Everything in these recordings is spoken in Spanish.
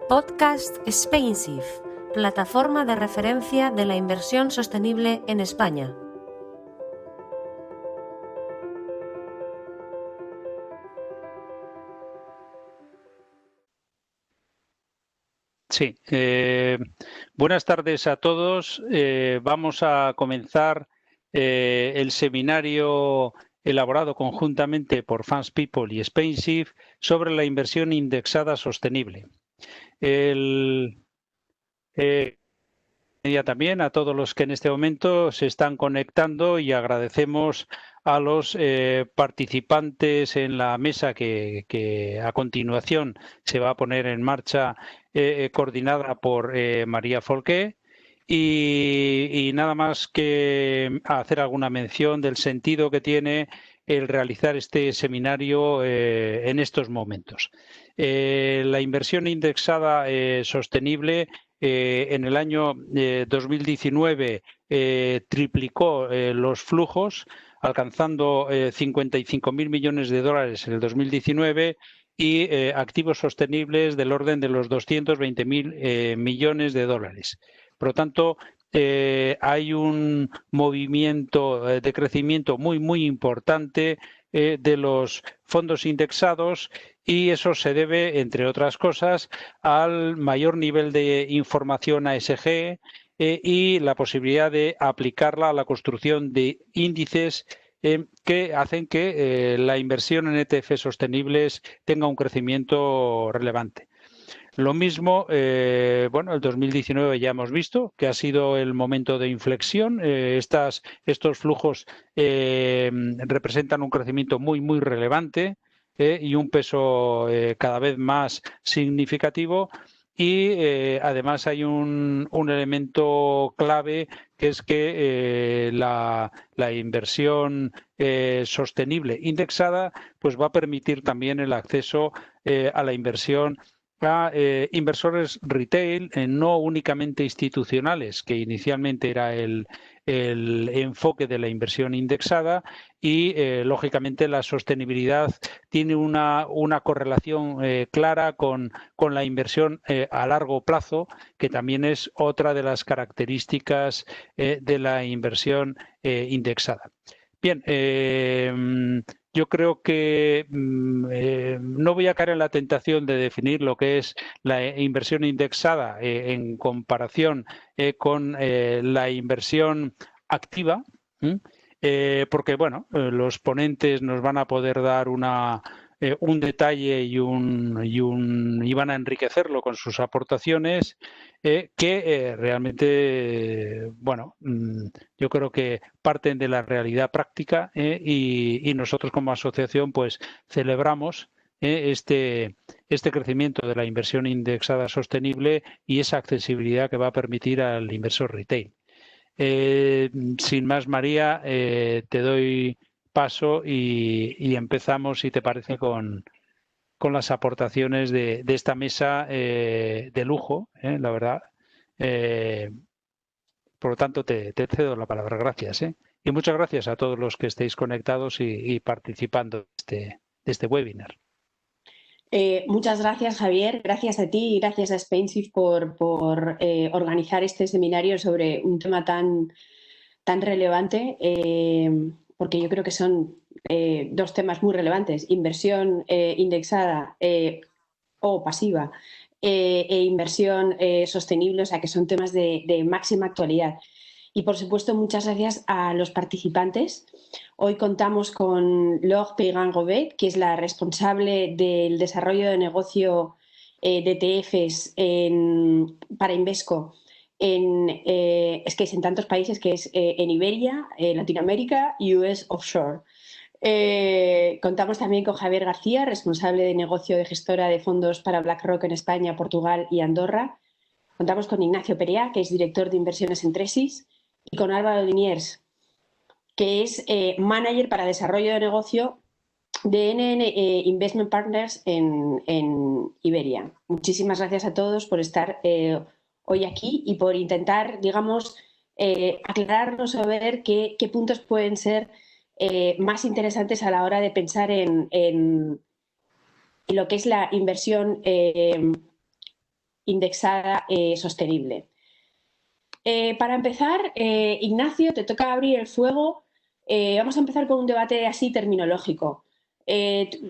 Podcast Spainsiv, plataforma de referencia de la inversión sostenible en España. Sí, buenas tardes a todos. Vamos a comenzar el seminario elaborado conjuntamente por Funds People y Spainsiv sobre la inversión indexada sostenible. También a todos los que en este momento se están conectando y agradecemos a los participantes en la mesa que a continuación se va a poner en marcha, coordinada por María Folqué. Y nada más que hacer alguna mención del sentido que tiene el realizar este seminario en estos momentos. La inversión indexada sostenible en el año 2019 triplicó los flujos, alcanzando 55.000 millones de dólares en el 2019 y activos sostenibles del orden de los 220.000 millones de dólares. Por lo tanto, hay un movimiento de crecimiento muy importante de los fondos indexados, y eso se debe, entre otras cosas, al mayor nivel de información ASG y la posibilidad de aplicarla a la construcción de índices que hacen que la inversión en ETF sostenibles tenga un crecimiento relevante. Lo mismo, bueno, el 2019 ya hemos visto que ha sido el momento de inflexión. Estos flujos representan un crecimiento muy relevante y un peso cada vez más significativo. Y además hay un elemento clave, que es que la inversión sostenible indexada pues va a permitir también el acceso a la inversión a inversores retail, no únicamente institucionales, que inicialmente era el enfoque de la inversión indexada, y lógicamente la sostenibilidad tiene una correlación clara con la inversión a largo plazo, que también es otra de las características de la inversión indexada. Bien, yo creo que no voy a caer en la tentación de definir lo que es la inversión indexada en comparación con la inversión activa, porque bueno, los ponentes nos van a poder dar un detalle y van a enriquecerlo con sus aportaciones, que realmente, bueno, yo creo que parten de la realidad práctica, y nosotros como asociación pues celebramos este crecimiento de la inversión indexada sostenible y esa accesibilidad que va a permitir al inversor retail. Sin más, María, te doy paso y empezamos, si te parece, con las aportaciones de esta mesa de lujo, la verdad. Por lo tanto, te cedo la palabra. Gracias. Y muchas gracias a todos los que estéis conectados y participando de este webinar. Muchas gracias, Javier. Gracias a ti y gracias a Spainsiv por organizar este seminario sobre un tema tan relevante, porque yo creo que son dos temas muy relevantes: inversión indexada o pasiva e inversión sostenible, o sea que son temas de máxima actualidad. Y, por supuesto, muchas gracias a los participantes. Hoy contamos con Laure Peyrin-Robet, que es la responsable del desarrollo de negocio de ETFs para Invesco. Es que es en tantos países, que es en Iberia, Latinoamérica y US Offshore. Contamos también con Javier García, responsable de negocio de gestora de fondos para BlackRock en España, Portugal y Andorra. Contamos con Ignacio Perea, que es director de inversiones en Tresis, y con Álvaro Liniers, que es manager para desarrollo de negocio de NN Investment Partners en Iberia. Muchísimas gracias a todos por estar hoy aquí y por intentar, digamos, aclararnos a ver qué puntos pueden ser más interesantes a la hora de pensar en lo que es la inversión indexada sostenible. Para empezar, Ignacio, te toca abrir el fuego. Vamos a empezar con un debate así terminológico.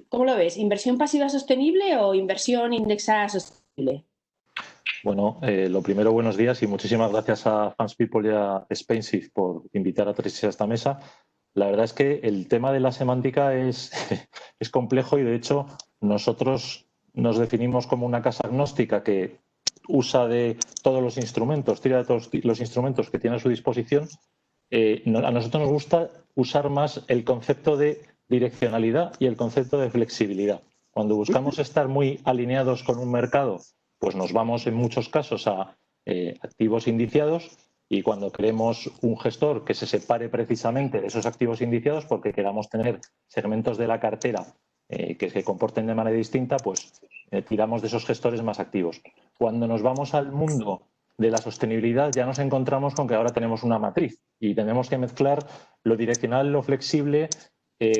¿Cómo lo ves? ¿Inversión pasiva sostenible o inversión indexada sostenible? Bueno, lo primero, buenos días y muchísimas gracias a Fans People y a Spainsift por invitar a Tracy a esta mesa. La verdad es que el tema de la semántica es complejo y, de hecho, nosotros nos definimos como una casa agnóstica que usa de todos los instrumentos, tira de todos los instrumentos que tiene a su disposición. A nosotros nos gusta usar más el concepto de direccionalidad y el concepto de flexibilidad. Cuando buscamos estar muy alineados con un mercado, pues nos vamos en muchos casos a activos indiciados, y cuando queremos un gestor que se separe precisamente de esos activos indiciados porque queramos tener segmentos de la cartera que se comporten de manera distinta, pues tiramos de esos gestores más activos. Cuando nos vamos al mundo de la sostenibilidad, ya nos encontramos con que ahora tenemos una matriz y tenemos que mezclar lo direccional, lo flexible,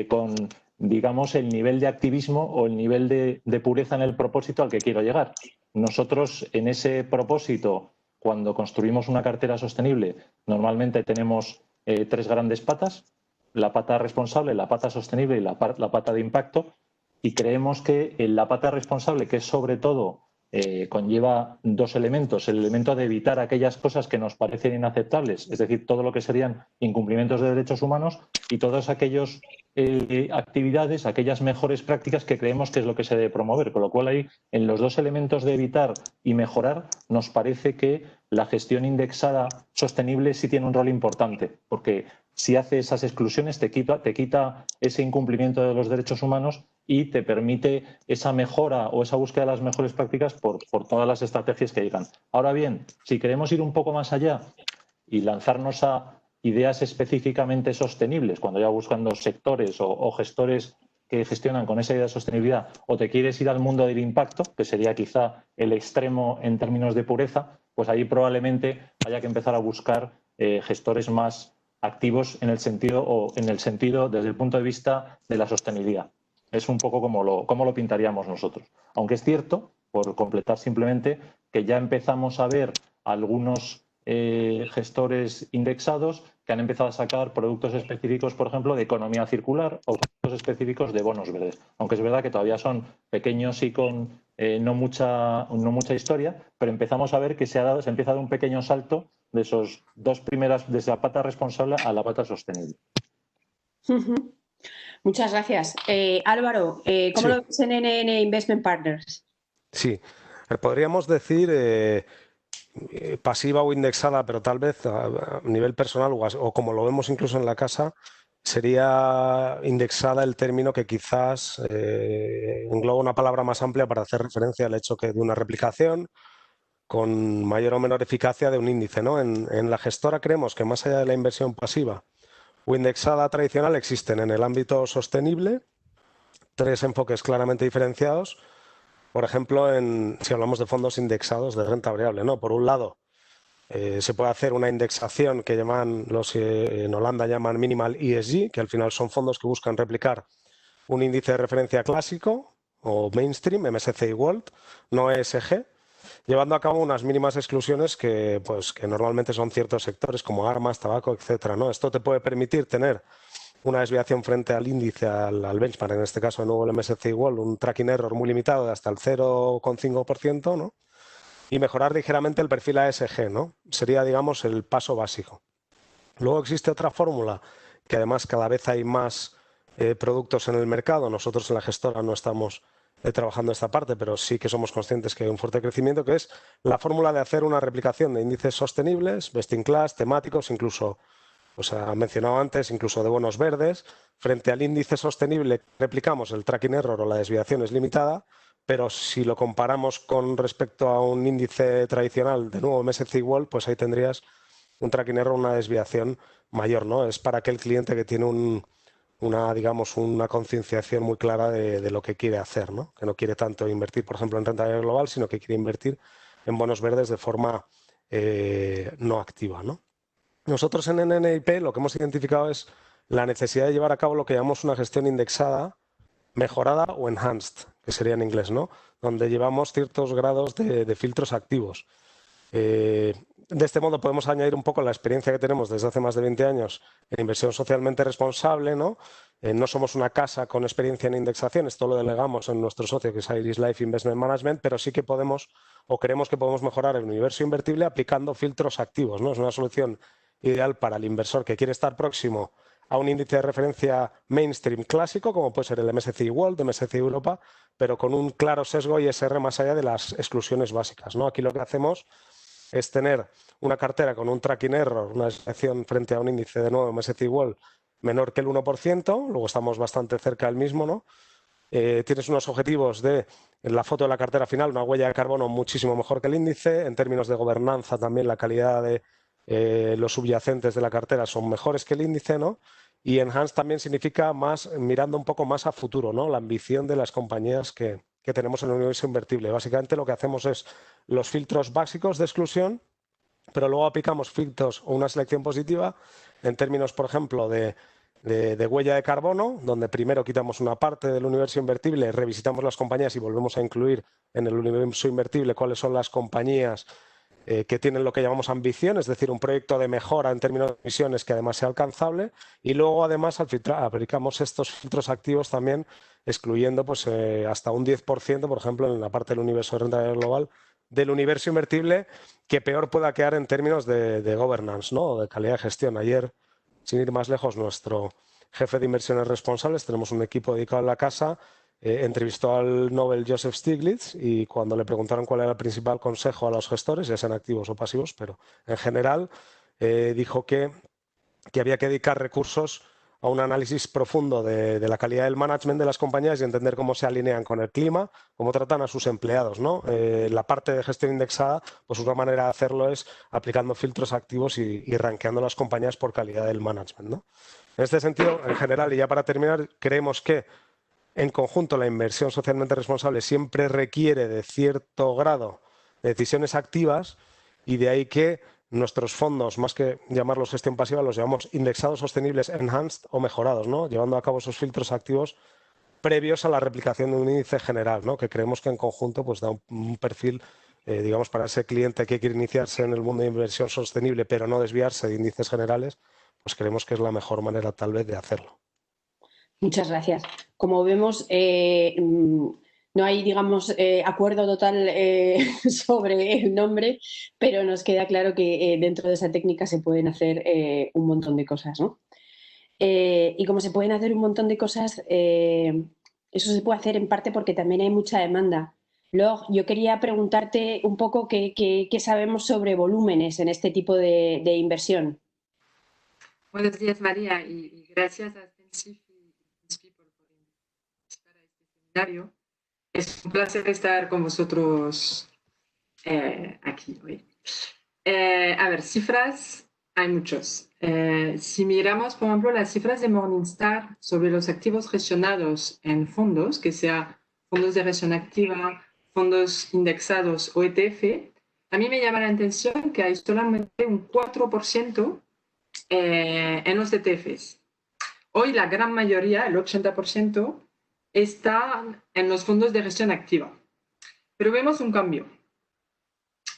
con, digamos, el nivel de activismo o el nivel de pureza en el propósito al que quiero llegar. Nosotros, en ese propósito, cuando construimos una cartera sostenible, normalmente tenemos tres grandes patas: la pata responsable, la pata sostenible y la pata de impacto. Y creemos que en la pata responsable, que es sobre todo conlleva dos elementos: el elemento de evitar aquellas cosas que nos parecen inaceptables, es decir, todo lo que serían incumplimientos de derechos humanos, y todas aquellas actividades, aquellas mejores prácticas que creemos que es lo que se debe promover. Con lo cual, ahí, en los dos elementos de evitar y mejorar, nos parece que la gestión indexada sostenible sí tiene un rol importante, porque si hace esas exclusiones, te quita ese incumplimiento de los derechos humanos y te permite esa mejora o esa búsqueda de las mejores prácticas por todas las estrategias que llegan. Ahora bien, si queremos ir un poco más allá y lanzarnos a ideas específicamente sostenibles, cuando ya buscando sectores o gestores que gestionan con esa idea de sostenibilidad, o te quieres ir al mundo del impacto, que sería quizá el extremo en términos de pureza, pues ahí probablemente haya que empezar a buscar gestores más activos en el sentido desde el punto de vista de la sostenibilidad. Es un poco como lo pintaríamos nosotros. Aunque es cierto, por completar simplemente, que ya empezamos a ver algunos gestores indexados que han empezado a sacar productos específicos, por ejemplo, de economía circular, o productos específicos de bonos verdes. Aunque es verdad que todavía son pequeños y con no mucha historia, pero empezamos a ver que se empieza a dar un pequeño salto de esos dos primeras, desde la pata responsable a la pata sostenible. Muchas gracias. Álvaro, ¿cómo lo ves en NN Investment Partners? Sí, podríamos decir pasiva o indexada, pero tal vez a nivel personal o como lo vemos incluso en la casa, sería indexada el término que quizás engloba una palabra más amplia para hacer referencia al hecho que de una replicación con mayor o menor eficacia de un índice, ¿no? En la gestora creemos que más allá de la inversión pasiva o indexada tradicional existen en el ámbito sostenible tres enfoques claramente diferenciados. Por ejemplo, si hablamos de fondos indexados de renta variable, ¿no? Por un lado, se puede hacer una indexación que en Holanda llaman minimal ESG, que al final son fondos que buscan replicar un índice de referencia clásico o mainstream, MSCI World, no ESG, llevando a cabo unas mínimas exclusiones que normalmente son ciertos sectores como armas, tabaco, etcétera, ¿no? Esto te puede permitir tener una desviación frente al índice, al benchmark, en este caso de nuevo el MSCI World, un tracking error muy limitado de hasta el 0,5%, ¿no? Y mejorar ligeramente el perfil ASG, ¿no? Sería, digamos, el paso básico. Luego existe otra fórmula que además cada vez hay más productos en el mercado. Nosotros en la gestora no estamos trabajando esta parte, pero sí que somos conscientes que hay un fuerte crecimiento, que es la fórmula de hacer una replicación de índices sostenibles, best in class, temáticos, incluso, ha mencionado antes, incluso de bonos verdes. Frente al índice sostenible replicamos el tracking error o la desviación es limitada, pero si lo comparamos con respecto a un índice tradicional, de nuevo MSCI World, pues ahí tendrías un tracking error, una desviación mayor, ¿no? Es para aquel cliente que tiene una concienciación muy clara de lo que quiere hacer, ¿no? Que no quiere tanto invertir, por ejemplo, en renta variable global, sino que quiere invertir en bonos verdes de forma no activa, ¿no? Nosotros en NNIP lo que hemos identificado es la necesidad de llevar a cabo lo que llamamos una gestión indexada, mejorada o enhanced, que sería en inglés, ¿no? Donde llevamos ciertos grados de filtros activos. De este modo podemos añadir un poco la experiencia que tenemos desde hace más de 20 años en inversión socialmente responsable, ¿no? No somos una casa con experiencia en indexación, esto lo delegamos en nuestro socio que es Iris Life Investment Management, pero sí que podemos o creemos que podemos mejorar el universo invertible aplicando filtros activos, ¿no? Es una solución ideal para el inversor que quiere estar próximo a un índice de referencia mainstream clásico, como puede ser el MSCI World, MSCI Europa, pero con un claro sesgo ISR más allá de las exclusiones básicas, ¿no? Aquí lo que hacemos es tener una cartera con un tracking error, una desviación frente a un índice de nuevo MSCI World menor que el 1%, luego estamos bastante cerca del mismo, ¿no? Tienes unos objetivos de, en la foto de la cartera final, una huella de carbono muchísimo mejor que el índice, en términos de gobernanza también la calidad de los subyacentes de la cartera son mejores que el índice, ¿no? Y enhanced también significa más, mirando un poco más a futuro, ¿no? La ambición de las compañías que tenemos en el universo invertible. Básicamente lo que hacemos es los filtros básicos de exclusión, pero luego aplicamos filtros o una selección positiva en términos, por ejemplo, de huella de carbono, donde primero quitamos una parte del universo invertible, revisitamos las compañías y volvemos a incluir en el universo invertible cuáles son las compañías que tienen lo que llamamos ambición, es decir, un proyecto de mejora en términos de emisiones que además sea alcanzable, y luego además aplicamos estos filtros activos también excluyendo pues, hasta un 10%, por ejemplo, en la parte del universo de rentabilidad global, del universo invertible que peor pueda quedar en términos de governance, ¿no? O de calidad de gestión. Ayer, sin ir más lejos, nuestro jefe de inversiones responsables, tenemos un equipo dedicado a la casa, entrevistó al Nobel Joseph Stiglitz y cuando le preguntaron cuál era el principal consejo a los gestores, ya sean activos o pasivos, pero en general dijo que había que dedicar recursos a un análisis profundo de la calidad del management de las compañías y entender cómo se alinean con el clima, cómo tratan a sus empleados, ¿no? La parte de gestión indexada, pues una manera de hacerlo es aplicando filtros activos y rankeando las compañías por calidad del management, ¿no? En este sentido, en general, y ya para terminar, creemos que en conjunto la inversión socialmente responsable siempre requiere de cierto grado de decisiones activas y de ahí que nuestros fondos, más que llamarlos gestión pasiva, los llamamos indexados sostenibles enhanced o mejorados, ¿no? Llevando a cabo esos filtros activos previos a la replicación de un índice general, ¿no? Que creemos que en conjunto pues, da un perfil, digamos, para ese cliente que quiere iniciarse en el mundo de inversión sostenible pero no desviarse de índices generales, pues creemos que es la mejor manera tal vez de hacerlo. Muchas gracias. Como vemos, no hay, digamos, acuerdo total sobre el nombre, pero nos queda claro que dentro de esa técnica se pueden hacer un montón de cosas, ¿no? Y como se pueden hacer un montón de cosas, eso se puede hacer en parte porque también hay mucha demanda. Luego, yo quería preguntarte un poco qué sabemos sobre volúmenes en este tipo de inversión. Buenos días, María, y gracias a Spensif y por participar a este seminario. Es un placer estar con vosotros aquí hoy. A ver, cifras, hay muchos. Si miramos, por ejemplo, las cifras de Morningstar sobre los activos gestionados en fondos, que sea fondos de gestión activa, fondos indexados o ETF, a mí me llama la atención que hay solamente un 4% en los ETFs. Hoy la gran mayoría, el 80%, está en los fondos de gestión activa. Pero vemos un cambio.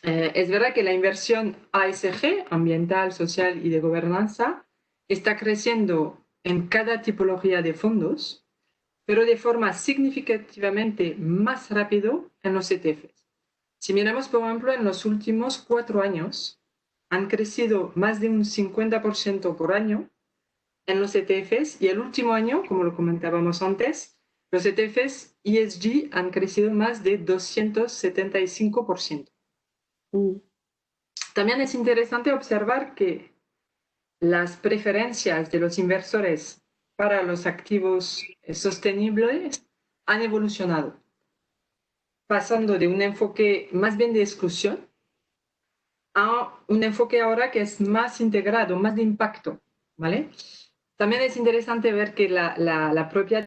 Es verdad que la inversión ASG, ambiental, social y de gobernanza, está creciendo en cada tipología de fondos, pero de forma significativamente más rápido en los ETFs. Si miramos, por ejemplo, en los últimos 4 años, han crecido más de un 50% por año en los ETFs y el último año, como lo comentábamos antes, los ETFs ESG han crecido más de 275%. También es interesante observar que las preferencias de los inversores para los activos sostenibles han evolucionado, pasando de un enfoque más bien de exclusión a un enfoque ahora que es más integrado, más de impacto, ¿vale? También es interesante ver que la propia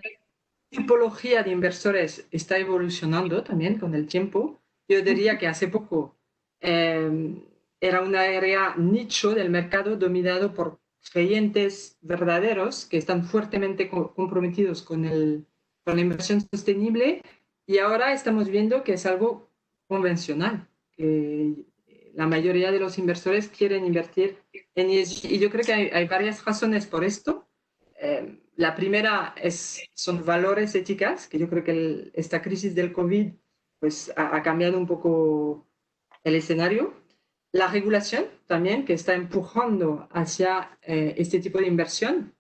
tipología de inversores está evolucionando también con el tiempo. Yo diría que hace poco era una área nicho del mercado dominado por creyentes verdaderos que están fuertemente comprometidos con la inversión sostenible, Y ahora estamos viendo que es algo convencional, que la mayoría de los inversores quieren invertir en ESG. Y yo creo que hay varias razones por esto. La primera son valores éticas, que yo creo que esta crisis del COVID pues, ha cambiado un poco el escenario. La regulación también, que está empujando hacia este tipo de inversión.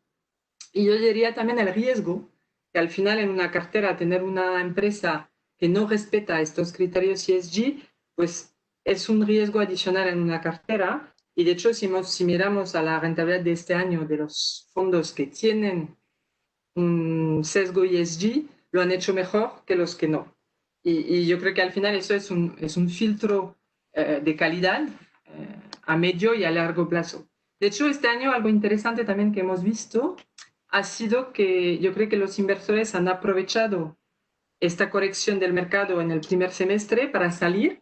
Y yo diría también el riesgo, que al final en una cartera tener una empresa que no respeta estos criterios ESG, pues es un riesgo adicional en una cartera. Y de hecho, si miramos a la rentabilidad de este año de los fondos que tienen un sesgo ESG, lo han hecho mejor que los que no. Y yo creo que al final eso es un filtro de calidad a medio y a largo plazo. De hecho, este año algo interesante también que hemos visto ha sido que yo creo que los inversores han aprovechado esta corrección del mercado en el primer semestre para salir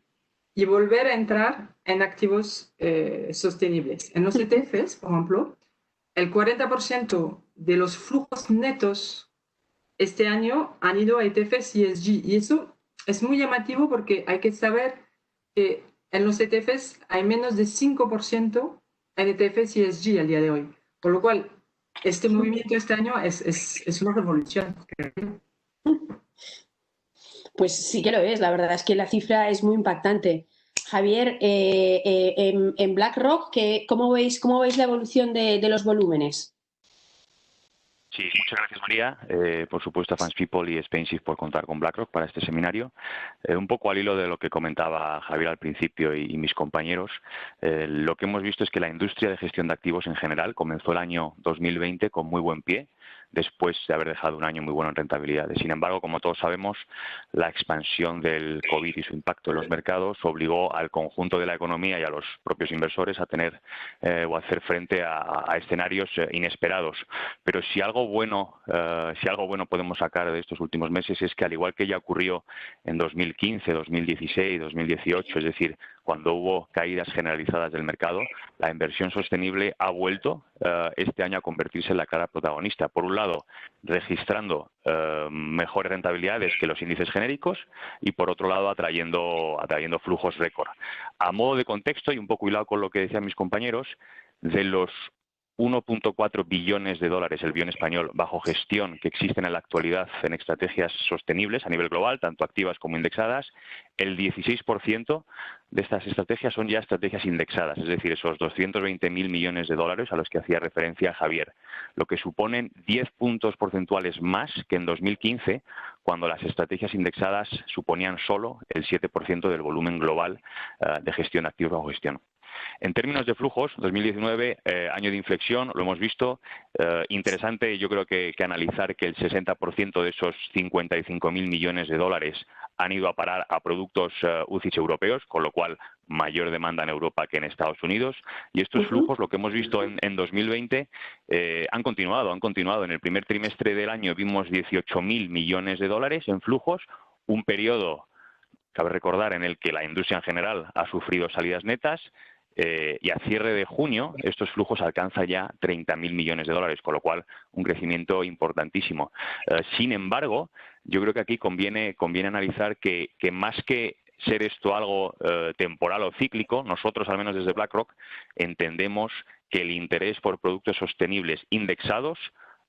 y volver a entrar en activos sostenibles. En los ETFs, por ejemplo, el 40% de los flujos netos este año han ido a ETFs ESG. Y eso es muy llamativo porque hay que saber que en los ETFs hay menos de 5% en ETFs ESG al día de hoy. Por lo cual, este movimiento este año es una revolución. Pues sí que lo es, la verdad es que la cifra es muy impactante. Javier, en BlackRock, ¿cómo veis la evolución de los volúmenes? Sí, muchas gracias María. Por supuesto a Fans People y SpainShift por contar con BlackRock para este seminario. Un poco al hilo de lo que comentaba Javier al principio y mis compañeros, lo que hemos visto es que la industria de gestión de activos en general comenzó el año 2020 con muy buen pie, después de haber dejado un año muy bueno en rentabilidades. Sin embargo, como todos sabemos, la expansión del COVID y su impacto en los mercados obligó al conjunto de la economía y a los propios inversores a tener o a hacer frente a escenarios inesperados. Pero si algo bueno podemos sacar de estos últimos meses es que, al igual que ya ocurrió en 2015, 2016, 2018, es decir, cuando hubo caídas generalizadas del mercado, la inversión sostenible ha vuelto este año a convertirse en la clara protagonista. Por un lado, registrando mejores rentabilidades que los índices genéricos y, por otro lado, atrayendo flujos récord. A modo de contexto, y un poco hilado con lo que decían mis compañeros, de los 1.4 billones de dólares, el billón español, bajo gestión que existen en la actualidad en estrategias sostenibles a nivel global, tanto activas como indexadas, el 16% de estas estrategias son ya estrategias indexadas, es decir, esos 220.000 millones de dólares a los que hacía referencia Javier, lo que suponen 10 puntos porcentuales más que en 2015, cuando las estrategias indexadas suponían solo el 7% del volumen global de gestión de activos bajo gestión. En términos de flujos, 2019, año de inflexión, lo hemos visto. Interesante, yo creo que analizar que el 60% de esos 55.000 millones de dólares han ido a parar a productos UCITS europeos, con lo cual mayor demanda en Europa que en Estados Unidos. Y estos flujos, lo que hemos visto en 2020, han continuado. En el primer trimestre del año vimos 18.000 millones de dólares en flujos, un periodo, cabe recordar, en el que la industria en general ha sufrido salidas netas. Y a cierre de junio estos flujos alcanzan ya 30.000 millones de dólares, con lo cual un crecimiento importantísimo. Sin embargo, yo creo que aquí conviene analizar que más que ser esto algo temporal o cíclico, nosotros, al menos desde BlackRock, entendemos que el interés por productos sostenibles indexados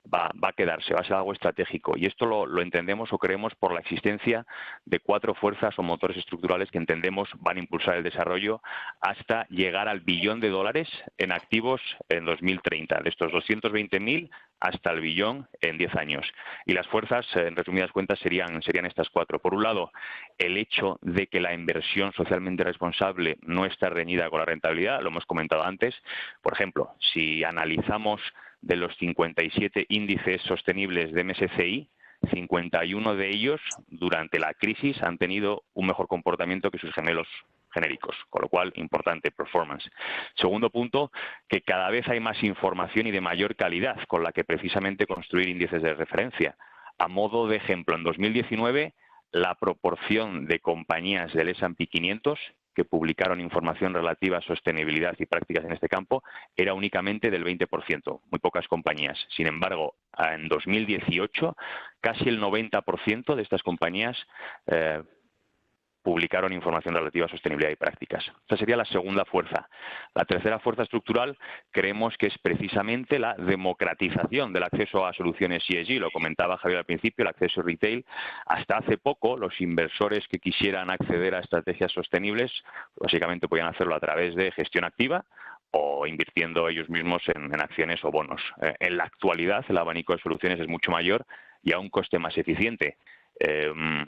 va a quedarse, va a ser algo estratégico. Y esto lo entendemos o creemos por la existencia de 4 fuerzas o motores estructurales que entendemos van a impulsar el desarrollo hasta llegar al billón de dólares en activos en 2030, de estos 220.000 hasta el billón en 10 años. Y las fuerzas, en resumidas cuentas, serían estas 4. Por un lado, el hecho de que la inversión socialmente responsable no está reñida con la rentabilidad, lo hemos comentado antes. Por ejemplo, si analizamos de los 57 índices sostenibles de MSCI, 51 de ellos durante la crisis han tenido un mejor comportamiento que sus gemelos genéricos, con lo cual, importante performance. Segundo punto, que cada vez hay más información y de mayor calidad con la que precisamente construir índices de referencia. A modo de ejemplo, en 2019, la proporción de compañías del S&P 500 que publicaron información relativa a sostenibilidad y prácticas en este campo era únicamente del 20%, muy pocas compañías. Sin embargo, en 2018, casi el 90% de estas compañías publicaron información relativa a sostenibilidad y prácticas. Esa sería la segunda fuerza. La tercera fuerza estructural creemos que es precisamente la democratización del acceso a soluciones ESG. Lo comentaba Javier al principio, el acceso retail. Hasta hace poco, los inversores que quisieran acceder a estrategias sostenibles, básicamente podían hacerlo a través de gestión activa o invirtiendo ellos mismos en acciones o bonos. En la actualidad, el abanico de soluciones es mucho mayor y a un coste más eficiente.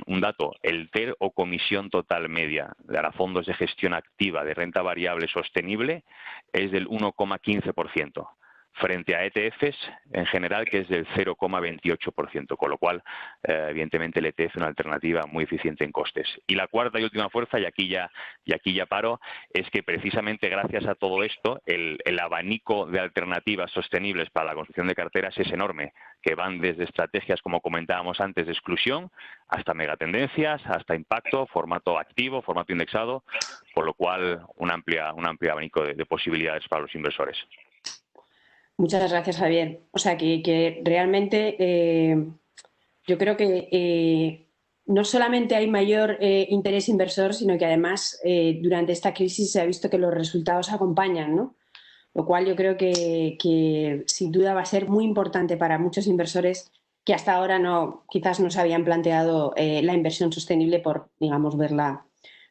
Un dato, el TER o comisión total media para fondos de gestión activa de renta variable sostenible es del 1,15%, frente a ETFs en general que es del 0,28%, con lo cual evidentemente el ETF es una alternativa muy eficiente en costes. Y la cuarta y última fuerza, y aquí ya paro, es que precisamente gracias a todo esto el abanico de alternativas sostenibles para la construcción de carteras es enorme, que van desde estrategias, como comentábamos antes, de exclusión, hasta megatendencias, hasta impacto, formato activo, formato indexado, por lo cual un amplio abanico de posibilidades para los inversores. Muchas gracias, Javier. O sea, que realmente yo creo que no solamente hay mayor interés inversor, sino que además durante esta crisis se ha visto que los resultados acompañan, ¿no? Lo cual yo creo que sin duda va a ser muy importante para muchos inversores que hasta ahora quizás no se habían planteado la inversión sostenible por, digamos, verla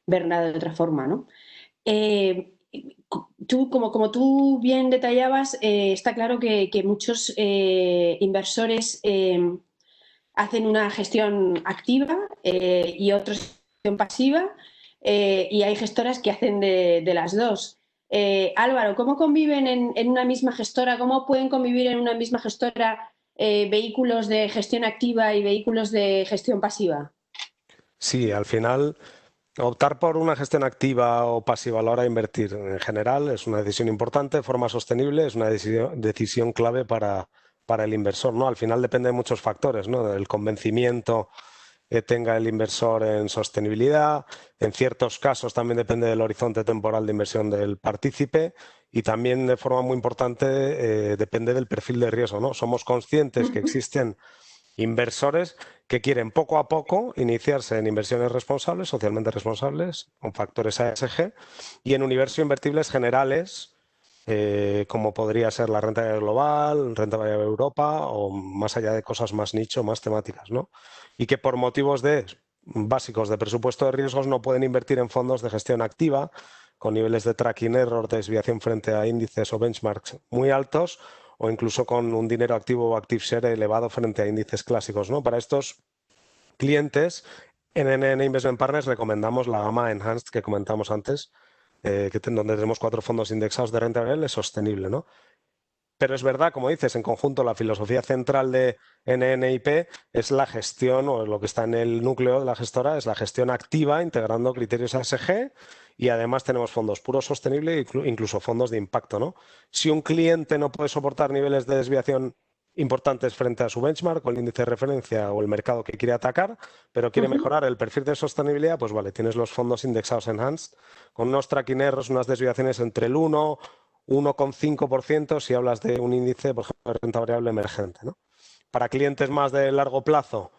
de otra forma, ¿no? Como tú bien detallabas, está claro que muchos inversores hacen una gestión activa y otros gestión pasiva y hay gestoras que hacen de las dos. Álvaro, ¿cómo conviven en una misma gestora? ¿Cómo pueden convivir en una misma gestora vehículos de gestión activa y vehículos de gestión pasiva? Sí, al final optar por una gestión activa o pasiva a la hora de invertir en general es una decisión importante, de forma sostenible, es una decisión clave para el inversor, ¿no? Al final depende de muchos factores, ¿no? Del convencimiento que tenga el inversor en sostenibilidad, en ciertos casos también depende del horizonte temporal de inversión del partícipe y también de forma muy importante depende del perfil de riesgo, ¿no? Somos conscientes que existen inversores que quieren poco a poco iniciarse en inversiones responsables, socialmente responsables, con factores ESG y en universos invertibles generales, como podría ser la renta variable global, renta variable Europa o más allá de cosas más nicho, más temáticas, ¿no? Y que por motivos básicos de presupuesto de riesgos no pueden invertir en fondos de gestión activa con niveles de tracking error, de desviación frente a índices o benchmarks muy altos o incluso con un dinero activo o active share elevado frente a índices clásicos, ¿no? Para estos clientes, en NN Investment Partners recomendamos la gama Enhanced que comentamos antes, donde tenemos 4 fondos indexados de renta variable sostenible, ¿no? Pero es verdad, como dices, en conjunto la filosofía central de NNIP es la gestión, o lo que está en el núcleo de la gestora, es la gestión activa, integrando criterios ESG y además tenemos fondos puros sostenibles e incluso fondos de impacto, ¿no? Si un cliente no puede soportar niveles de desviación importantes frente a su benchmark o el índice de referencia o el mercado que quiere atacar, pero quiere mejorar el perfil de sostenibilidad, pues vale, tienes los fondos indexados Enhanced con unos tracking errors, unas desviaciones entre el 1,5% si hablas de un índice, por ejemplo, de renta variable emergente, ¿no? Para clientes más de largo plazo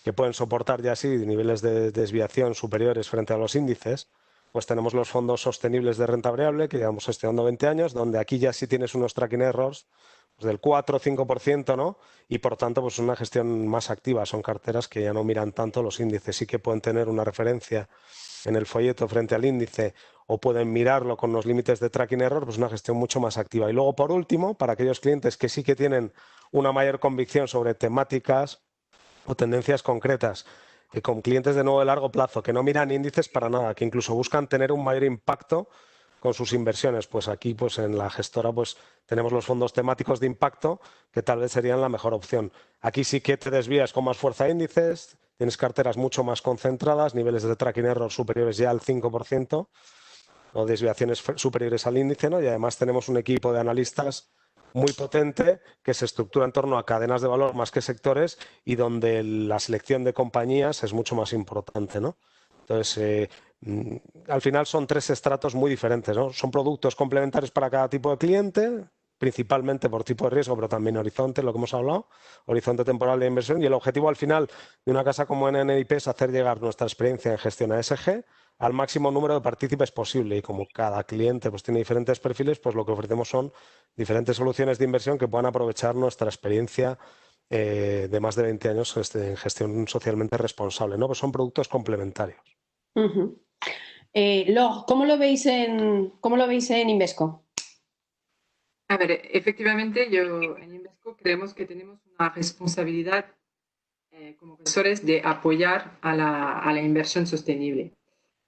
que pueden soportar ya así niveles de desviación superiores frente a los índices, pues tenemos los fondos sostenibles de renta variable que llevamos gestionando 20 años, donde aquí ya sí tienes unos tracking errors pues del 4 o 5%, ¿no? Y por tanto, pues una gestión más activa. Son carteras que ya no miran tanto los índices, sí que pueden tener una referencia en el folleto frente al índice o pueden mirarlo con los límites de tracking error, pues una gestión mucho más activa. Y luego, por último, para aquellos clientes que sí que tienen una mayor convicción sobre temáticas o tendencias concretas, que con clientes de nuevo de largo plazo, que no miran índices para nada, que incluso buscan tener un mayor impacto con sus inversiones, pues aquí pues en la gestora pues tenemos los fondos temáticos de impacto que tal vez serían la mejor opción. Aquí sí que te desvías con más fuerza a índices, tienes carteras mucho más concentradas, niveles de tracking error superiores ya al 5% o desviaciones superiores al índice, ¿no? Y además tenemos un equipo de analistas muy potente que se estructura en torno a cadenas de valor más que sectores y donde la selección de compañías es mucho más importante, ¿no? Entonces, Al final son 3 estratos muy diferentes, ¿no? Son productos complementarios para cada tipo de cliente, principalmente por tipo de riesgo, pero también horizonte, lo que hemos hablado, horizonte temporal de inversión. Y el objetivo al final de una casa como NNIP es hacer llegar nuestra experiencia en gestión ESG al máximo número de partícipes posible. Y como cada cliente pues, tiene diferentes perfiles, pues lo que ofrecemos son diferentes soluciones de inversión que puedan aprovechar nuestra experiencia de más de 20 años en gestión socialmente responsable, ¿no? Pues son productos complementarios. Log, ¿cómo lo veis en Invesco? A ver, efectivamente, en Invesco creemos que tenemos una responsabilidad como gestores de apoyar a la inversión sostenible.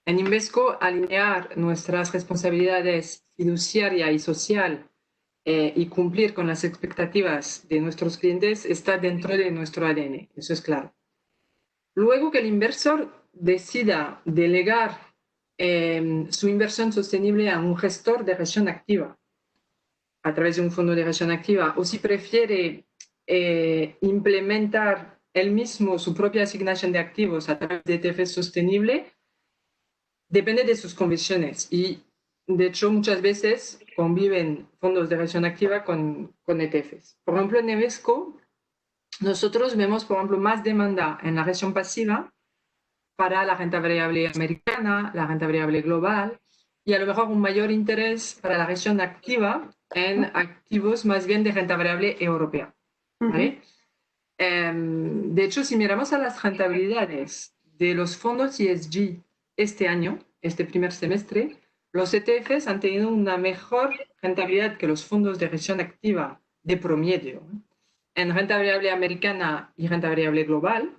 En Invesco, alinear nuestras responsabilidades fiduciaria y social y cumplir con las expectativas de nuestros clientes está dentro de nuestro ADN, eso es claro. Luego que el inversor decida delegar su inversión sostenible a un gestor de gestión activa a través de un fondo de gestión activa, o si prefiere implementar él mismo su propia asignación de activos a través de ETF sostenible, depende de sus convicciones. Y, de hecho, muchas veces conviven fondos de gestión activa con ETFs. Por ejemplo, en Invesco, nosotros vemos, por ejemplo, más demanda en la gestión pasiva para la renta variable americana, la renta variable global, y a lo mejor un mayor interés para la gestión activa en activos más bien de renta variable europea. ¿Vale? De hecho, si miramos a las rentabilidades de los fondos ESG este año, este primer semestre, los ETFs han tenido una mejor rentabilidad que los fondos de gestión activa de promedio en renta variable americana y renta variable global.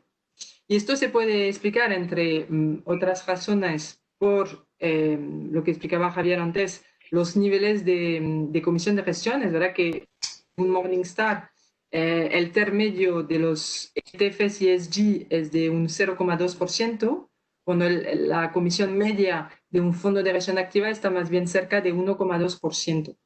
Y esto se puede explicar, entre otras razones, por lo que explicaba Javier antes, los niveles de comisión de gestión. Es verdad que un Morningstar, el TER medio de los ETFs ESG es de un 0,2%, cuando la comisión media de un fondo de gestión activa está más bien cerca de 1,2%.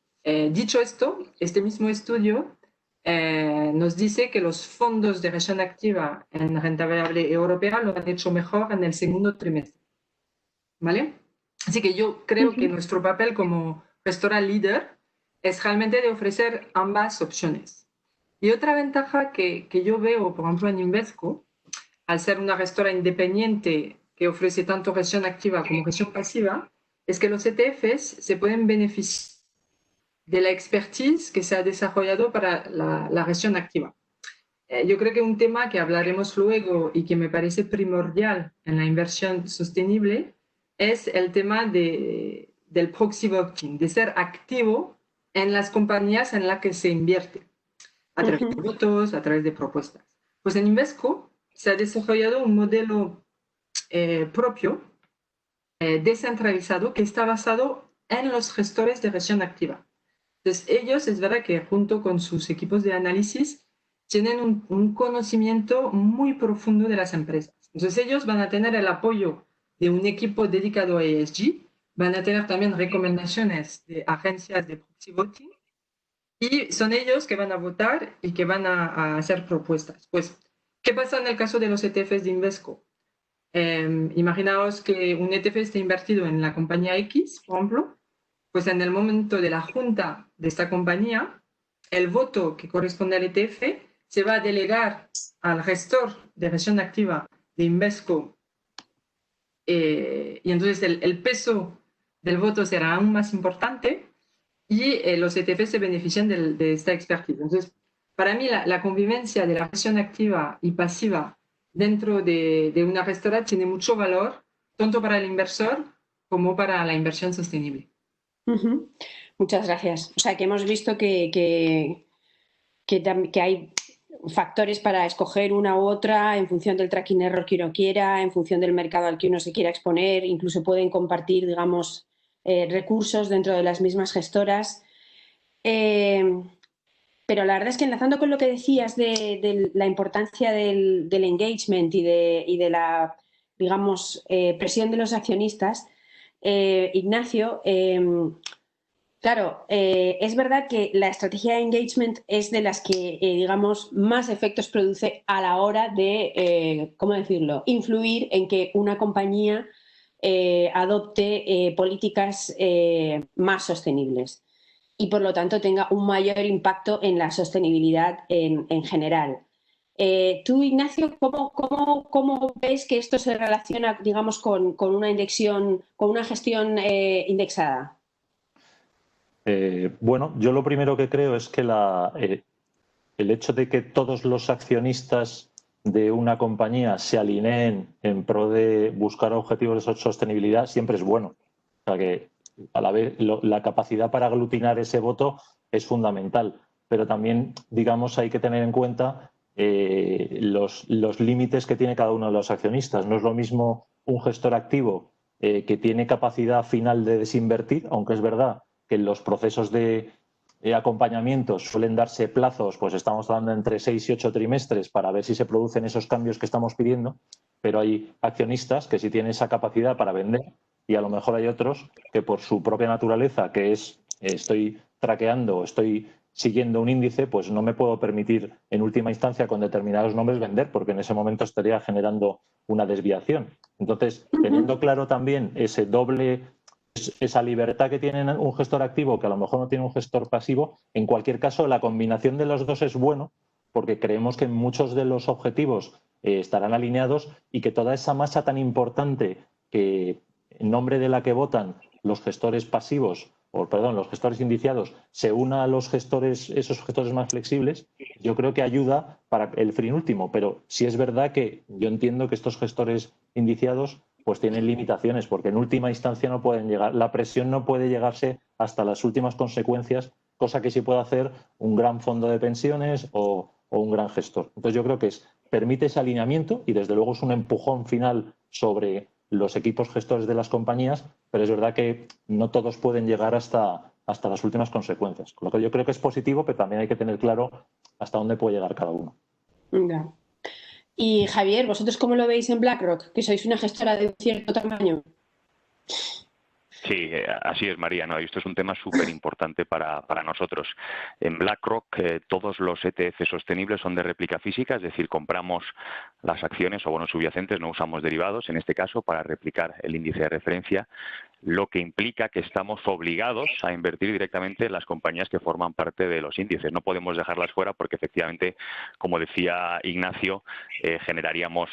Dicho esto, este mismo estudio nos dice que los fondos de gestión activa en renta variable europea lo han hecho mejor en el segundo trimestre. ¿Vale? Así que yo creo que nuestro papel como gestora líder es realmente de ofrecer ambas opciones. Y otra ventaja que yo veo, por ejemplo, en Invesco, al ser una gestora independiente que ofrece tanto gestión activa como gestión pasiva, es que los ETFs se pueden beneficiar de la expertise que se ha desarrollado para la gestión activa. Yo creo que un tema que hablaremos luego y que me parece primordial en la inversión sostenible es el tema del proxy voting, de ser activo en las compañías en las que se invierte, a través de votos, a través de propuestas. Pues en Invesco se ha desarrollado un modelo propio, descentralizado, que está basado en los gestores de gestión activa. Entonces, ellos, es verdad que junto con sus equipos de análisis, tienen un conocimiento muy profundo de las empresas. Entonces, ellos van a tener el apoyo de un equipo dedicado a ESG, van a tener también recomendaciones de agencias de proxy voting, y son ellos que van a votar y que van a hacer propuestas. Pues, ¿qué pasa en el caso de los ETFs de Invesco? Imaginaos que un ETF esté invertido en la compañía X, por ejemplo, pues en el momento de la junta de esta compañía, el voto que corresponde al ETF se va a delegar al gestor de gestión activa de Invesco, y entonces el peso del voto será aún más importante y los ETFs se benefician de esta expertise. Entonces, para mí la convivencia de la gestión activa y pasiva dentro de una gestora tiene mucho valor, tanto para el inversor como para la inversión sostenible. Muchas gracias. O sea, que hemos visto que hay factores para escoger una u otra en función del tracking error que uno quiera, en función del mercado al que uno se quiera exponer, incluso pueden compartir, digamos, recursos dentro de las mismas gestoras. Pero la verdad es que enlazando con lo que decías de la importancia del engagement y de la, digamos, presión de los accionistas, Ignacio, claro, es verdad que la estrategia de engagement es de las que, digamos, más efectos produce a la hora de, ¿cómo decirlo?, influir en que una compañía adopte políticas más sostenibles y por lo tanto tenga un mayor impacto en la sostenibilidad en general. Tú, Ignacio, ¿cómo ves que esto se relaciona, digamos, con una indexación, con una gestión indexada? Bueno, yo lo primero que creo es que el hecho de que todos los accionistas de una compañía se alineen en pro de buscar objetivos de sostenibilidad siempre es bueno. O sea que a la vez la capacidad para aglutinar ese voto es fundamental, pero también, digamos, hay que tener en cuenta los límites que tiene cada uno de los accionistas. No es lo mismo un gestor activo que tiene capacidad final de desinvertir, aunque es verdad que en los procesos de acompañamiento suelen darse plazos, pues estamos hablando entre 6 y 8 trimestres para ver si se producen esos cambios que estamos pidiendo, pero hay accionistas que sí tienen esa capacidad para vender y a lo mejor hay otros que por su propia naturaleza, que es estoy traqueando, estoy siguiendo un índice, pues no me puedo permitir en última instancia con determinados nombres vender porque en ese momento estaría generando una desviación. Entonces, teniendo claro también esa libertad que tiene un gestor activo que a lo mejor no tiene un gestor pasivo, en cualquier caso la combinación de los dos es bueno porque creemos que muchos de los objetivos estarán alineados y que toda esa masa tan importante que en nombre de la que votan los gestores pasivos, los gestores indiciados, se una a esos gestores más flexibles, yo creo que ayuda para el fin último. Pero sí es verdad que yo entiendo que estos gestores indiciados pues tienen limitaciones, porque en última instancia no pueden llegar, la presión no puede llegarse hasta las últimas consecuencias, cosa que sí puede hacer un gran fondo de pensiones o un gran gestor. Entonces yo creo que permite ese alineamiento y desde luego es un empujón final sobre los equipos gestores de las compañías, pero es verdad que no todos pueden llegar hasta las últimas consecuencias. Con lo que yo creo que es positivo, pero también hay que tener claro hasta dónde puede llegar cada uno. Ya. Y Javier, ¿vosotros cómo lo veis en BlackRock? Que sois una gestora de cierto tamaño. Sí, así es, María. No, esto es un tema súper importante para nosotros. En BlackRock todos los ETF sostenibles son de réplica física, es decir, compramos las acciones o bonos subyacentes, no usamos derivados, en este caso, para replicar el índice de referencia, lo que implica que estamos obligados a invertir directamente en las compañías que forman parte de los índices. No podemos dejarlas fuera porque efectivamente, como decía Ignacio, generaríamos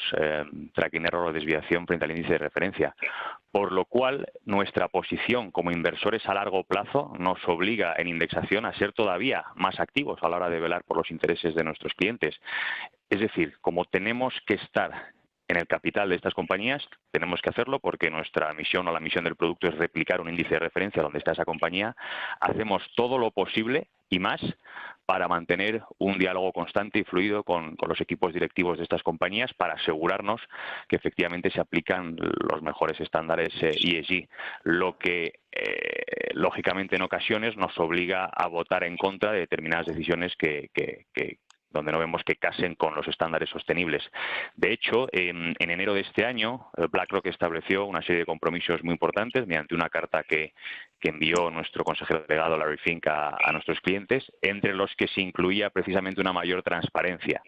tracking error o desviación frente al índice de referencia. Por lo cual, nuestra posición como inversores a largo plazo nos obliga en indexación a ser todavía más activos a la hora de velar por los intereses de nuestros clientes. Es decir, como tenemos que estar en el capital de estas compañías, tenemos que hacerlo porque nuestra misión o la misión del producto es replicar un índice de referencia donde está esa compañía. Hacemos todo lo posible y más para mantener un diálogo constante y fluido con los equipos directivos de estas compañías para asegurarnos que efectivamente se aplican los mejores estándares ESG, lo que lógicamente en ocasiones nos obliga a votar en contra de determinadas decisiones donde no vemos que casen con los estándares sostenibles. De hecho, en enero de este año, BlackRock estableció una serie de compromisos muy importantes mediante una carta que envió nuestro consejero delegado Larry Fink a nuestros clientes, entre los que se incluía precisamente una mayor transparencia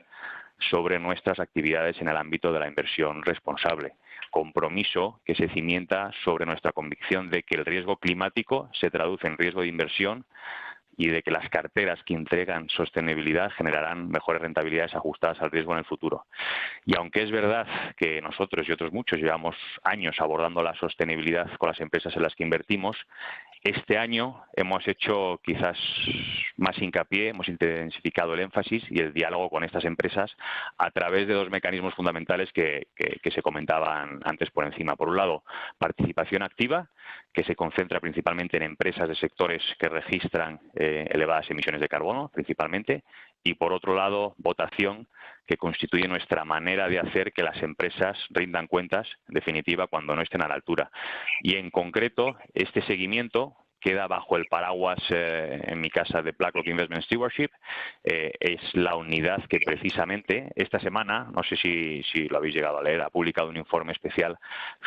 sobre nuestras actividades en el ámbito de la inversión responsable. Compromiso que se cimienta sobre nuestra convicción de que el riesgo climático se traduce en riesgo de inversión y de que las carteras que entregan sostenibilidad generarán mejores rentabilidades ajustadas al riesgo en el futuro. Y aunque es verdad que nosotros y otros muchos llevamos años abordando la sostenibilidad con las empresas en las que invertimos, este año hemos hecho quizás más hincapié, hemos intensificado el énfasis y el diálogo con estas empresas a través de dos mecanismos fundamentales que se comentaban antes por encima. Por un lado, participación activa, que se concentra principalmente en empresas de sectores que registran elevadas emisiones de carbono, principalmente, y por otro lado, votación, que constituye nuestra manera de hacer que las empresas rindan cuentas, en definitiva, cuando no estén a la altura. Y en concreto, este seguimiento queda bajo el paraguas, en mi casa, de BlackRock Investment Stewardship. Es la unidad que precisamente esta semana, no sé si lo habéis llegado a leer, ha publicado un informe especial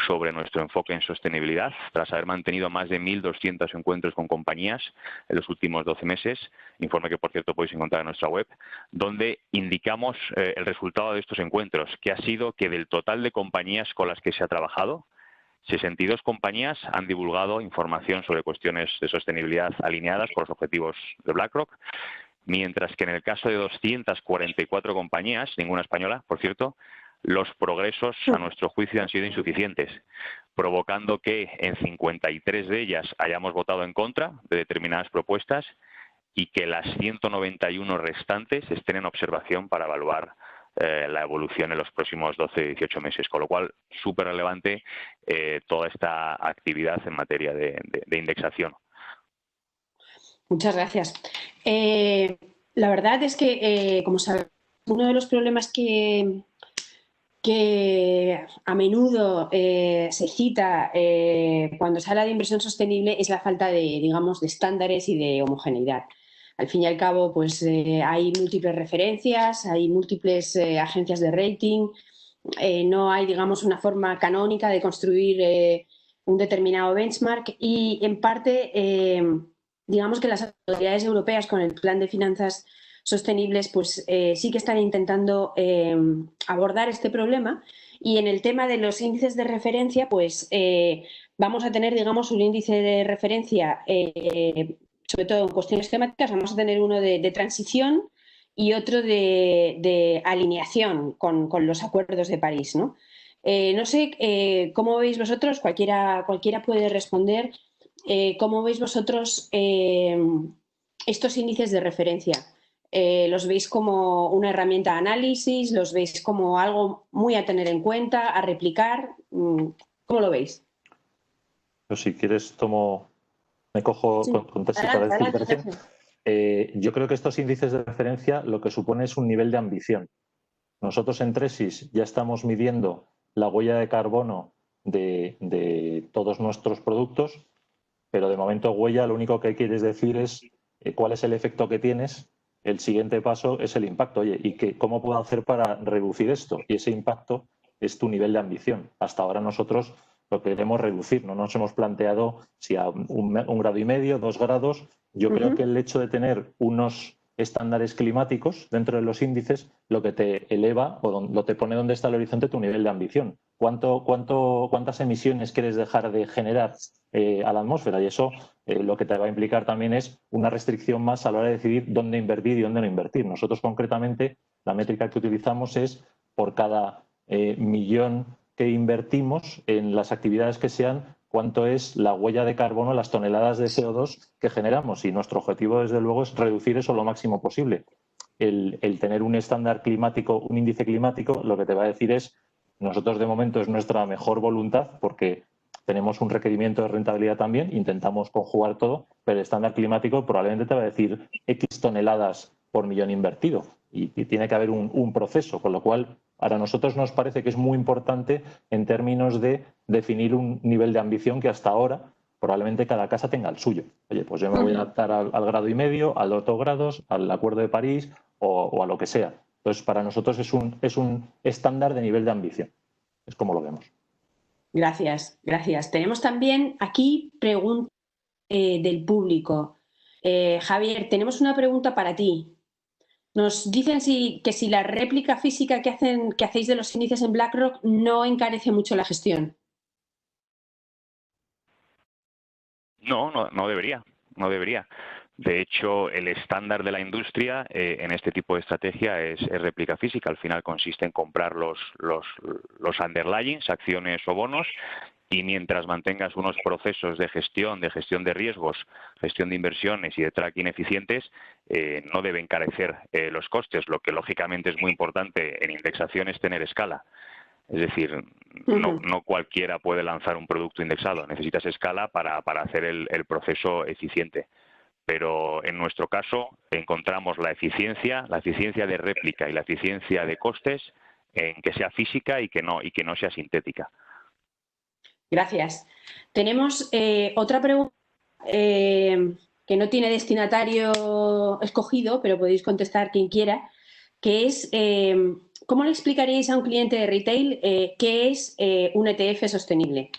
sobre nuestro enfoque en sostenibilidad, tras haber mantenido más de 1.200 encuentros con compañías en los últimos 12 meses, informe que, por cierto, podéis encontrar en nuestra web, donde indicamos el resultado de estos encuentros, que ha sido que del total de compañías con las que se ha trabajado, 62 compañías han divulgado información sobre cuestiones de sostenibilidad alineadas con los objetivos de BlackRock, mientras que en el caso de 244 compañías, ninguna española, por cierto, los progresos, a nuestro juicio, han sido insuficientes, provocando que en 53 de ellas hayamos votado en contra de determinadas propuestas y que las 191 restantes estén en observación para evaluar la evolución en los próximos 12-18 meses, con lo cual súper relevante toda esta actividad en materia de indexación. Muchas gracias. La verdad es que, como sabes, uno de los problemas que a menudo se cita cuando se habla de inversión sostenible es la falta de, digamos, de estándares y de homogeneidad. Al fin y al cabo, pues hay múltiples referencias, hay múltiples agencias de rating, no hay, digamos, una forma canónica de construir un determinado benchmark y, en parte, digamos que las autoridades europeas con el Plan de Finanzas Sostenibles pues sí que están intentando abordar este problema, y en el tema de los índices de referencia pues vamos a tener, digamos, un índice de referencia sobre todo en cuestiones temáticas. Vamos a tener uno de transición y otro de alineación con los acuerdos de París, ¿no? No sé cómo veis vosotros, cualquiera puede responder, cómo veis vosotros estos índices de referencia. ¿Los veis como una herramienta de análisis? ¿Los veis como algo muy a tener en cuenta, a replicar? ¿Cómo lo veis? Pues si quieres me cojo Sí. contexto Adelante, para adelante, explicación. Yo creo que estos índices de referencia lo que supone es un nivel de ambición. Nosotros en Tresis ya estamos midiendo la huella de carbono de todos nuestros productos, pero de momento huella lo único que quieres decir es cuál es el efecto que tienes. El siguiente paso es el impacto. Oye, ¿y cómo puedo hacer para reducir esto? Y ese impacto es tu nivel de ambición. Hasta ahora nosotros lo queremos reducir, no nos hemos planteado si a 1,5 grados, 2 grados. Yo creo que el hecho de tener unos estándares climáticos dentro de los índices lo que te eleva o lo te pone donde está el horizonte tu nivel de ambición. ¿Cuántas emisiones quieres dejar de generar a la atmósfera? Y eso lo que te va a implicar también es una restricción más a la hora de decidir dónde invertir y dónde no invertir. Nosotros concretamente la métrica que utilizamos es por cada millón que invertimos en las actividades que sean, cuánto es la huella de carbono, las toneladas de CO2 que generamos, y nuestro objetivo desde luego es reducir eso lo máximo posible. El tener un estándar climático, un índice climático, lo que te va a decir es, nosotros de momento es nuestra mejor voluntad porque tenemos un requerimiento de rentabilidad también, intentamos conjugar todo, pero el estándar climático probablemente te va a decir X toneladas por millón invertido y tiene que haber un proceso, con lo cual a nosotros nos parece que es muy importante en términos de definir un nivel de ambición que hasta ahora probablemente cada casa tenga el suyo. Oye, pues yo me voy a adaptar al 1,5 grados, al 2 grados, al Acuerdo de París o a lo que sea. Entonces, para nosotros es un estándar de nivel de ambición. Es como lo vemos. Gracias, gracias. Tenemos también aquí preguntas del público. Javier, tenemos una pregunta para ti. Nos dicen que si la réplica física que hacéis de los índices en BlackRock no encarece mucho la gestión. No debería. De hecho, el estándar de la industria en este tipo de estrategia es réplica física. Al final consiste en comprar los underlyings, acciones o bonos, y mientras mantengas unos procesos de gestión de riesgos, gestión de inversiones y de tracking eficientes, no debe encarecer los costes. Lo que lógicamente es muy importante en indexación es tener escala. Es decir, no cualquiera puede lanzar un producto indexado. Necesitas escala para hacer el proceso eficiente. Pero en nuestro caso encontramos la eficiencia de réplica y la eficiencia de costes en que sea física y que no sea sintética. Gracias. Tenemos otra pregunta que no tiene destinatario escogido, pero podéis contestar quien quiera, que es ¿cómo le explicaríais a un cliente de retail qué es un ETF sostenible?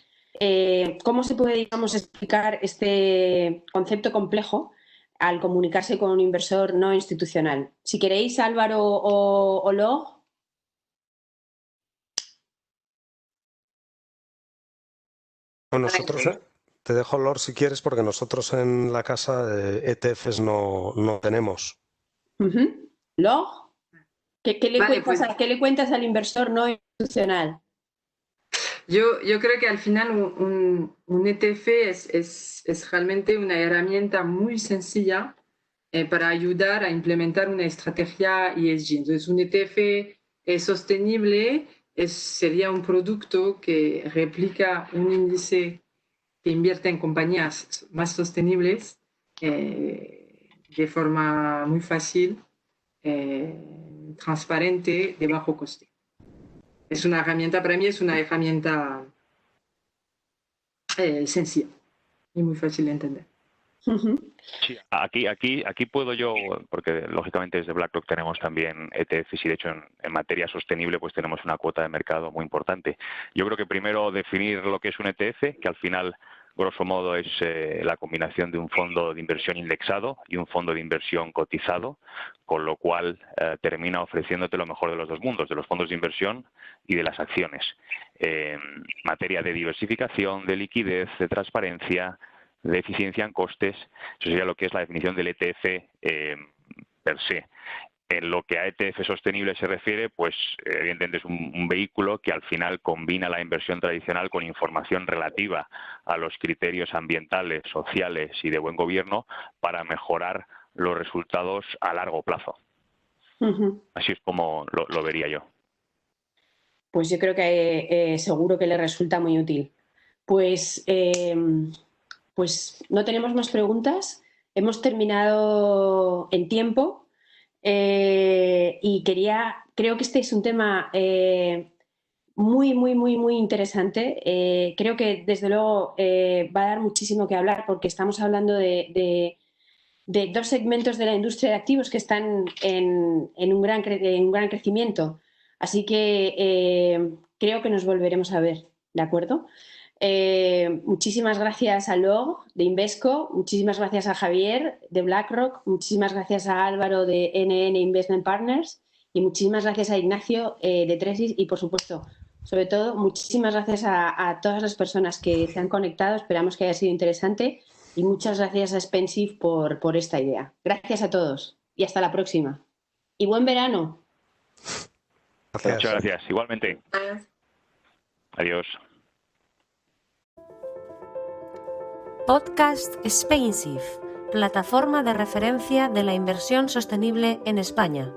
¿Cómo se puede, digamos, explicar este concepto complejo al comunicarse con un inversor no institucional? Si queréis, Álvaro o Log. Nosotros, te dejo, Lord, si quieres, porque nosotros en la casa ETFs no tenemos. ¿Lord? ¿Qué le Vale, cuentas, pues- ¿qué le cuentas al inversor no institucional? Yo creo que al final un ETF es realmente una herramienta muy sencilla para ayudar a implementar una estrategia ESG. Entonces, un ETF es sostenible, sería un producto que replica un índice que invierte en compañías más sostenibles de forma muy fácil, transparente, de bajo coste. Es una herramienta, para mí es una herramienta sencilla y muy fácil de entender. Sí, aquí puedo yo, porque lógicamente desde BlackRock tenemos también ETFs y de hecho en materia sostenible pues tenemos una cuota de mercado muy importante. Yo creo que primero definir lo que es un ETF, que al final grosso modo es la combinación de un fondo de inversión indexado y un fondo de inversión cotizado, con lo cual termina ofreciéndote lo mejor de los dos mundos, de los fondos de inversión y de las acciones. Materia de diversificación, de liquidez, de transparencia, de eficiencia en costes, eso sería lo que es la definición del ETF per se. En lo que a ETF sostenible se refiere, pues evidentemente es un vehículo que al final combina la inversión tradicional con información relativa a los criterios ambientales, sociales y de buen gobierno para mejorar los resultados a largo plazo. Así es como lo vería yo. Pues yo creo que seguro que le resulta muy útil. Pues no tenemos más preguntas. Hemos terminado en tiempo y creo que este es un tema muy, muy, muy, muy interesante. Creo que desde luego va a dar muchísimo que hablar porque estamos hablando de dos segmentos de la industria de activos que están en un gran crecimiento. Así que creo que nos volveremos a ver, ¿de acuerdo? Muchísimas gracias a Log de Invesco, muchísimas gracias a Javier de BlackRock, muchísimas gracias a Álvaro de NN Investment Partners y muchísimas gracias a Ignacio de Tresis y, por supuesto, sobre todo, muchísimas gracias a todas las personas que se han conectado. Esperamos que haya sido interesante y muchas gracias a Spensive por esta idea. Gracias a todos y hasta la próxima. Y buen verano. Gracias. Muchas gracias. Igualmente. Adiós. Podcast Spensive, plataforma de referencia de la inversión sostenible en España.